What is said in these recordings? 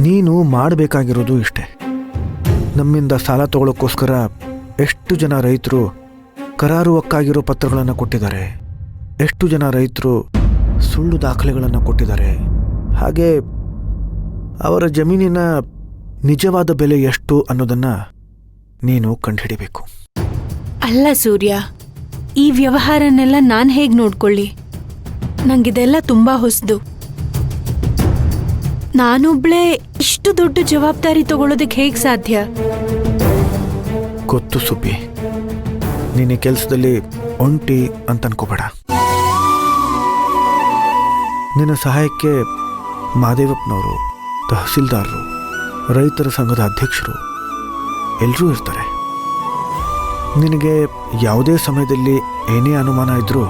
ನೀನು ಮಾಡಬೇಕಾಗಿರೋದು ಇಷ್ಟೇ. ನಮ್ಮಿಂದ ಸಾಲ ತಗೊಳ್ಳೋಕ್ಕೋಸ್ಕರ ಎಷ್ಟು ಜನ ರೈತರು ಕರಾರುವಕ್ಕಾಗಿರೋ ಪತ್ರಗಳನ್ನು ಕೊಟ್ಟಿದ್ದಾರೆ, ಎಷ್ಟು ಜನ ರೈತರು ಸುಳ್ಳು ದಾಖಲೆಗಳನ್ನು ಕೊಟ್ಟಿದ್ದಾರೆ. ಹಾಗೆ ಅವರ ಜಮೀನಿನ ನಿಜವಾದ ಬೆಲೆ ಎಷ್ಟು ಅನ್ನೋದನ್ನು ನೀನು ಕಂಡುಹಿಡಿಬೇಕು. ಅಲ್ಲ ಸೂರ್ಯ, ಈ ವ್ಯವಹಾರನೆಲ್ಲ ನಾನು ಹೇಗೆ ನೋಡ್ಕೊಳ್ಳಿ? ನಂಗಿದೆಲ್ಲ ತುಂಬಾ ಹೊಸದು. ನಾನೊಬ್ಳೇ ಇಷ್ಟು ದೊಡ್ಡ ಜವಾಬ್ದಾರಿ ತಗೊಳ್ಳೋದಕ್ಕೆ ಹೇಗೆ ಸಾಧ್ಯ? ಗೊತ್ತು ಸುಬ್ಬಿ, ನೀನು ಕೆಲಸದಲ್ಲಿ ಒಂಟಿ ಅಂತ ಅನ್ಕೋಬೇಡ. ನಿನ್ನ ಸಹಾಯಕ್ಕೆ ಮಾದೇವಪ್ಪನವರು, ತಹಸೀಲ್ದಾರರು, ರೈತರ ಸಂಘದ ಅಧ್ಯಕ್ಷರು ಎಲ್ಲರೂ ಇರ್ತಾರೆ. ನಿನಗೆ ಯಾವುದೇ ಸಮಯದಲ್ಲಿ ಏನೇ ಅನುಮಾನ ಇದ್ರೂ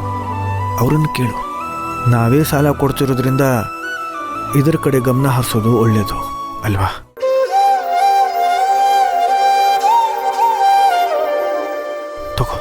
ಅವರನ್ನು ಕೇಳು. ನಾವೇ ಸಾಲ ಕೊಡ್ತಿರೋದ್ರಿಂದ ಇದರ ಕಡೆ ಗಮನ ಹರಿಸೋದು ಒಳ್ಳೆಯದು ಅಲ್ವಾ? ತಗೋ.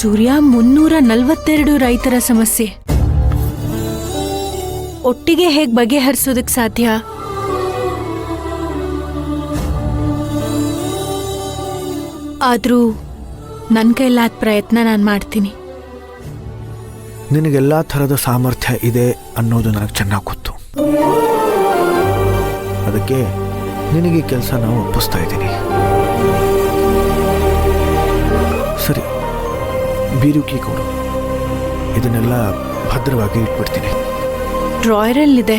ಸೂರ್ಯ, 342 ರೈತರ ಸಮಸ್ಯೆ ಒಟ್ಟಿಗೆ ಹೇಗೆ ಬಗೆಹರಿಸೋದಕ್ಕೆ ಸಾಧ್ಯ? ಆದ್ರೂ ನನ್ನ ಕೈಲಾದ ಪ್ರಯತ್ನ ನಾನು ಮಾಡ್ತೀನಿ. ನಿನಗೆಲ್ಲ ಥರದ ಸಾಮರ್ಥ್ಯ ಇದೆ ಅನ್ನೋದು ನನಗೆ ಚೆನ್ನಾಗಿ ಗೊತ್ತು. ಅದಕ್ಕೆ ನಿನಗೆ ಕೆಲಸ ನಾವು ಒಪ್ಪಿಸ್ತಾ ಇದ್ದೀನಿ. ಸರಿ, ಬೀರುಕಿ ಕೊಡು. ಇದನ್ನೆಲ್ಲ ಭದ್ರವಾಗಿ ಇಟ್ಬಿಡ್ತೀನಿ. ಡ್ರಾಯರಲ್ಲಿದೆ.